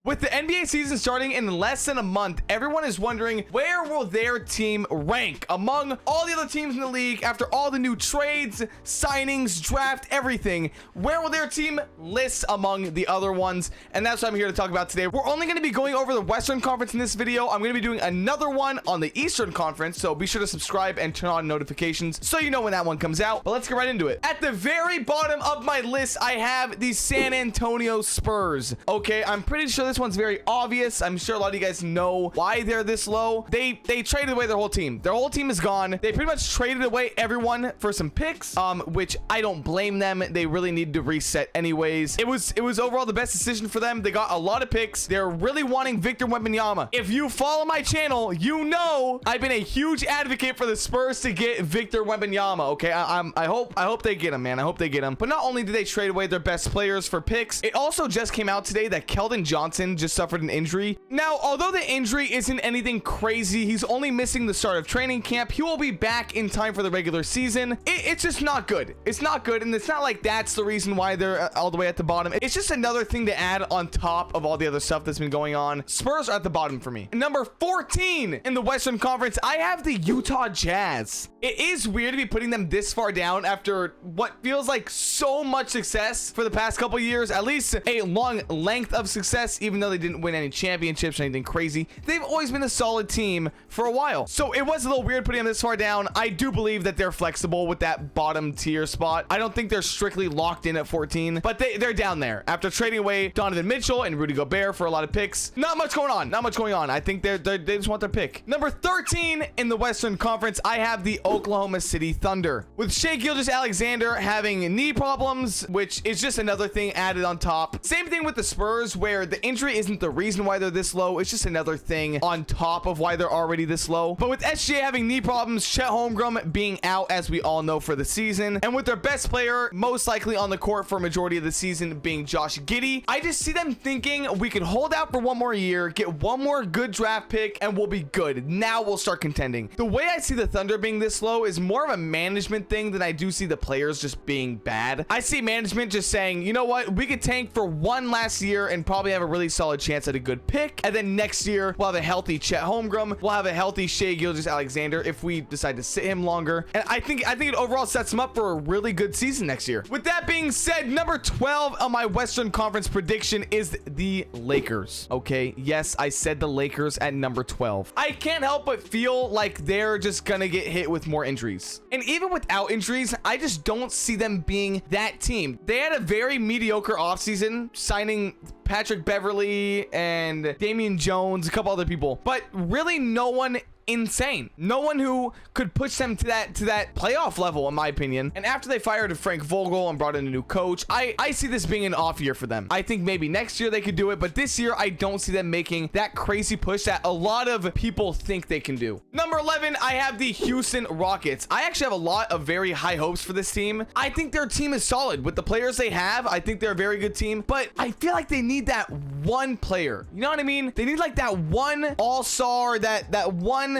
With the NBA season starting in less than a month, everyone is wondering where will their team rank among all the other teams in the league after all the new trades, signings, draft, everything. Where will their team list among the other ones? And that's what I'm here to talk about today. We're only going to be going over the Western Conference in this video. I'm going to be doing another one on the Eastern Conference, so be sure to subscribe and turn on notifications so you know when that one comes out. But let's get right into it. At the very bottom of my list, I have the San Antonio Spurs. Okay, I'm pretty sure this one's very obvious. I'm sure a lot of you guys know why they're this low. They traded away their whole team. Their whole team is gone. They pretty much traded away everyone for some picks, which I don't blame them. They really needed to reset anyways. It was overall the best decision for them. They got a lot of picks. They're really wanting Victor Wembanyama. If you follow my channel, you know I've been a huge advocate for the Spurs to get Victor Wembanyama. Okay, I hope they get him, man. I hope they get him. But not only did they trade away their best players for picks, it also just came out today that Keldon Johnson just suffered an injury. Now, although the injury isn't anything crazy, he's only missing the start of training camp. He will be back in time for the regular season. It's just not good. It's not good, and it's not like that's the reason why they're all the way at the bottom. It's just another thing to add on top of all the other stuff that's been going on. Spurs are at the bottom for me. Number 14 in the Western Conference, I have the Utah Jazz. It is weird to be putting them this far down after what feels like so much success for the past couple years, at least a long length of success, even though they didn't win any championships or anything crazy. They've always been a solid team for a while. So it was a little weird putting them this far down. I do believe that they're flexible with that bottom tier spot. I don't think they're strictly locked in at 14, but they're down there after trading away Donovan Mitchell and Rudy Gobert for a lot of picks. Not much going on. Not much going on. I think they just want their pick. Number 13 in the Western Conference, I have the Oklahoma City Thunder. With Shai Gilgeous-Alexander having knee problems, which is just another thing added on top. Same thing with the Spurs, where the injury isn't the reason why they're this low. It's just another thing on top of why they're already this low. But with SGA having knee problems, Chet Holmgren being out, as we all know, for the season, and with their best player most likely on the court for a majority of the season being Josh Giddey, I just see them thinking we could hold out for one more year, get one more good draft pick, and we'll be good. Now we'll start contending. The way I see the Thunder being this low is more of a management thing than I do see the players just being bad. I see management just saying, you know what, we could tank for one last year and probably have a really solid chance at a good pick, and then next year we'll have a healthy Chet Holmgren, we'll have a healthy Shai Gilgeous-Alexander if we decide to sit him longer, and I think it overall sets him up for a really good season next year. With that being said, number 12 on my Western Conference prediction is the Lakers. Okay, yes, I said the Lakers at number 12. I can't help but feel like they're just gonna get hit with more injuries, and even without injuries, I just don't see them being that team. They had a very mediocre offseason, signing Patrick Beverley and Damian Jones, a couple other people, but really no one insane. No one who could push them to that playoff level, in my opinion. And after they fired Frank Vogel and brought in a new coach, I see this being an off year for them. I think maybe next year they could do it, but this year I don't see them making that crazy push that a lot of people think they can do. Number 11, I have the Houston Rockets. I actually have a lot of very high hopes for this team. I think their team is solid with the players they have. I think they're a very good team, but I feel like they need that one player. You know what I mean? They need like that one all-star, that one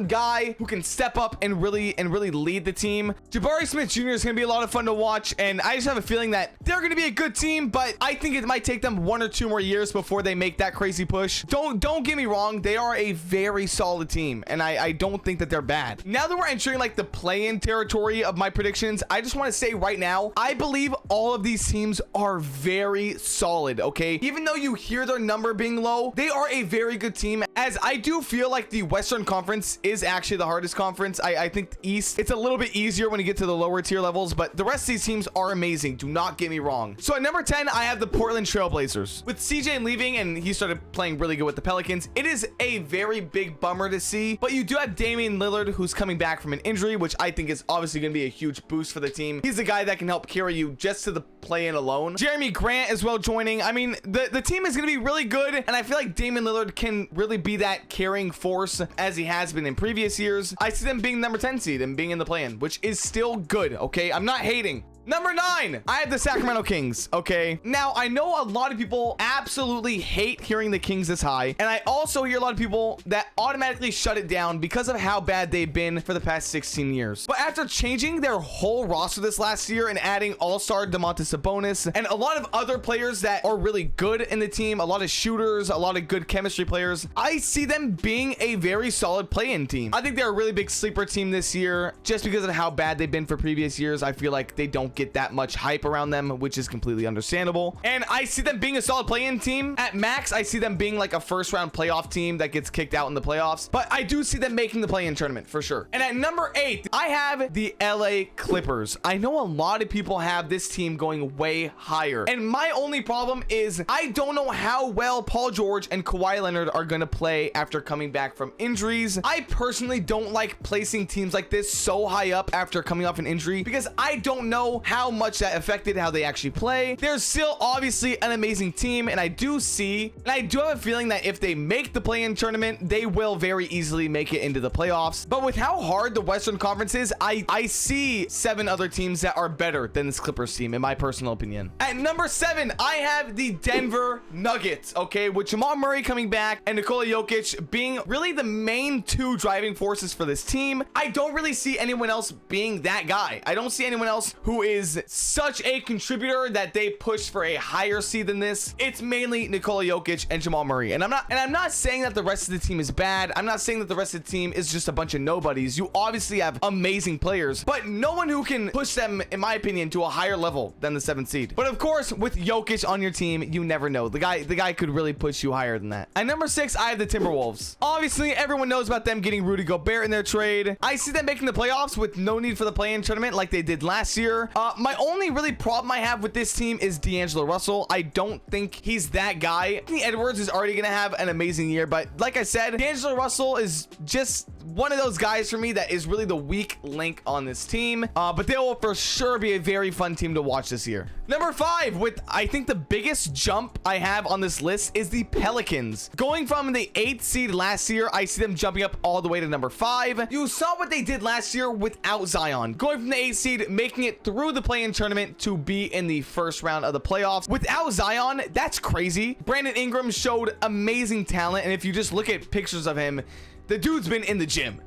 guy who can step up and really lead the team. Jabari Smith Jr. is going to be a lot of fun to watch, and I just have a feeling that they're going to be a good team, but I think it might take them 1 or 2 more years before they make that crazy push. Don't get me wrong, they are a very solid team, and I don't think that they're bad. Now that we're entering like the play-in territory of my predictions, I just want to say right now, I believe all of these teams are very solid, okay? Even though you hear their number being low, they are a very good team, as I do feel like the Western Conference is actually the hardest conference. I think the East, it's a little bit easier when you get to the lower tier levels, but the rest of these teams are amazing. Do not get me wrong. So at number 10, I have the Portland Trailblazers. With CJ leaving and he started playing really good with the Pelicans, it is a very big bummer to see, but you do have Damian Lillard, who's coming back from an injury, which I think is obviously going to be a huge boost for the team. He's the guy that can help carry you just to the play-in alone. Jeremy Grant as well joining. I mean, the team is going to be really good, and I feel like Damian Lillard can really be that carrying force as he has been in previous years. I see them being number 10 seed and being in the play-in, which is still good, okay? I'm not hating. Number 9, I have the Sacramento Kings. Okay, now I know a lot of people absolutely hate hearing the Kings this high, and I also hear a lot of people that automatically shut it down because of how bad they've been for the past 16 years. But after changing their whole roster this last year and adding all-star Domantas Sabonis and a lot of other players that are really good in the team, a lot of shooters, a lot of good chemistry players, I see them being a very solid play-in team. I think they're a really big sleeper team this year just because of how bad they've been for previous years. I feel like they don't get that much hype around them, which is completely understandable. And I see them being a solid play-in team. At max, I see them being like a first-round playoff team that gets kicked out in the playoffs, but I do see them making the play-in tournament for sure. And at number 8, I have the LA Clippers. I know a lot of people have this team going way higher, and my only problem is I don't know how well Paul George and Kawhi Leonard are going to play after coming back from injuries. I personally don't like placing teams like this so high up after coming off an injury because I don't know how much that affected how they actually play. They're still obviously an amazing team, and I do have a feeling that if they make the play-in tournament, they will very easily make it into the playoffs. But with how hard the Western Conference is, I see 7 other teams that are better than this Clippers team, in my personal opinion. At number 7, I have the Denver Nuggets. Okay, with Jamal Murray coming back and Nikola Jokic being really the main 2 driving forces for this team, I don't really see anyone else being that guy. I don't see anyone else who is such a contributor that they push for a higher seed than this. It's mainly Nikola Jokic and Jamal Murray. And I'm not saying that the rest of the team is bad. I'm not saying that the rest of the team is just a bunch of nobodies. You obviously have amazing players, but no one who can push them, in my opinion, to a higher level than the 7th seed. But of course, with Jokic on your team, you never know. The guy could really push you higher than that. At number 6, I have the Timberwolves. Obviously, everyone knows about them getting Rudy Gobert in their trade. I see them making the playoffs with no need for the play-in tournament like they did last year. My only really problem I have with this team is D'Angelo Russell. I don't think he's that guy. Anthony Edwards is already going to have an amazing year, but like I said, D'Angelo Russell is just one of those guys for me that is really the weak link on this team, but they will for sure be a very fun team to watch this year. Number 5, with I think the biggest jump I have on this list, is the Pelicans. Going from the 8th seed last year, I see them jumping up all the way to number 5. You saw what they did last year without Zion, going from the 8th seed, making it through the play-in tournament to be in the first round of the playoffs. Without Zion, that's crazy. Brandon Ingram showed amazing talent, and if you just look at pictures of him, the dude's been in the gym.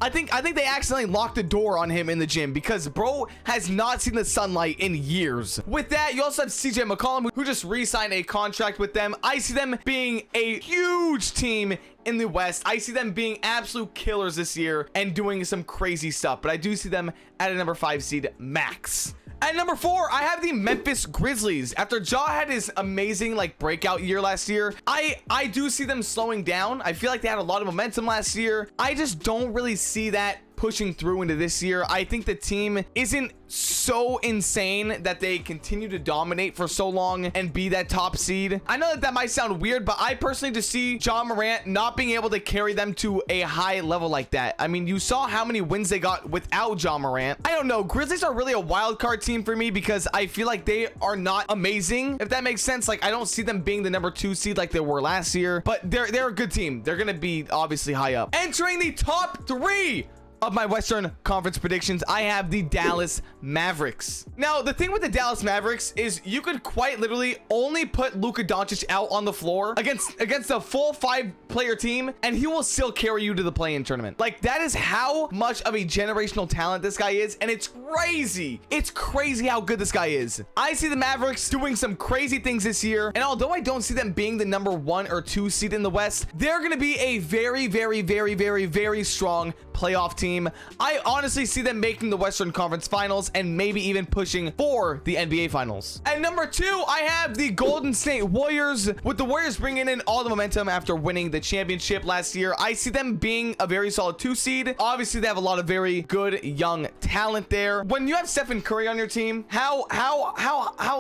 I think they accidentally locked the door on him in the gym because bro has not seen the sunlight in years. With that, you also have CJ McCollum, who just re-signed a contract with them. I see them being a huge team in the West. I see them being absolute killers this year and doing some crazy stuff, but I do see them at a number 5 seed max. At number 4, I have the Memphis Grizzlies. After Ja had his amazing breakout year last year, I do see them slowing down. I feel like they had a lot of momentum last year. I just don't really see that pushing through into this year. I think the team isn't so insane that they continue to dominate for so long and be that top seed. I know that might sound weird, but I personally just see Ja Morant not being able to carry them to a high level like that. I mean, you saw how many wins they got without Ja Morant. I don't know. Grizzlies are really a wild card team for me because I feel like they are not amazing, if that makes sense. I don't see them being the number 2 seed like they were last year, but they're a good team. They're gonna be obviously high up. Entering the top 3 of my Western Conference predictions, I have the Dallas Mavericks. Now, the thing with the Dallas Mavericks is you could quite literally only put Luka Doncic out on the floor against a full 5-player team, and he will still carry you to the play-in tournament. That is how much of a generational talent this guy is, and it's crazy. It's crazy how good this guy is. I see the Mavericks doing some crazy things this year, and although I don't see them being the number 1 or 2 seed in the West, they're going to be a very, very, very, very, very strong playoff team. I honestly see them making the Western Conference Finals and maybe even pushing for the NBA Finals. At number 2, I have the Golden State Warriors. With the Warriors bringing in all the momentum after winning the championship last year, I see them being a very solid 2 seed. Obviously, they have a lot of very good young talent there. When you have Stephen Curry on your team, how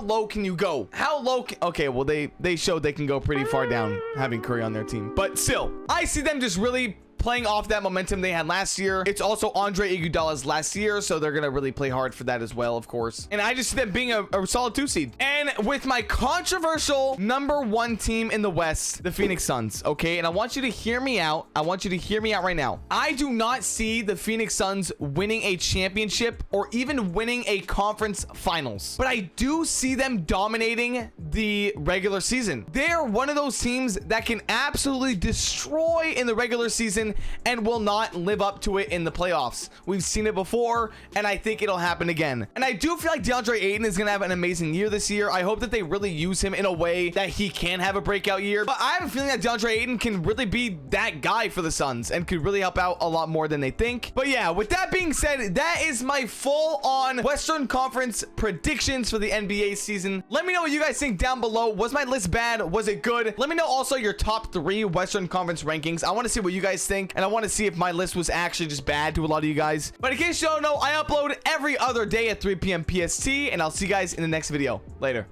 low can you go? How low okay, well, they showed they can go pretty far down having Curry on their team. But still, I see them just really playing off that momentum they had last year. It's also Andre Iguodala's last year, so they're gonna really play hard for that as well, of course. And I just see them being a solid 2 seed. And with my controversial #1 team in the West, the Phoenix Suns, okay? And I want you to hear me out. I want you to hear me out right now. I do not see the Phoenix Suns winning a championship or even winning a conference finals, but I do see them dominating the regular season. They're one of those teams that can absolutely destroy in the regular season and will not live up to it in the playoffs. We've seen it before, and I think it'll happen again. And I do feel like DeAndre Ayton is gonna have an amazing year this year. I hope that they really use him in a way that he can have a breakout year, but I have a feeling that DeAndre Ayton can really be that guy for the Suns and could really help out a lot more than they think. But yeah, with that being said, that is my full-on Western Conference predictions for the NBA season. Let me know what you guys think down below. Was my list bad? Was it good? Let me know also your top 3 Western Conference rankings. I want to see what you guys think, and I want to see if my list was actually just bad to a lot of you guys. But in case you don't know, I upload every other day at 3 p.m. PST, and I'll see you guys in the next video. Later.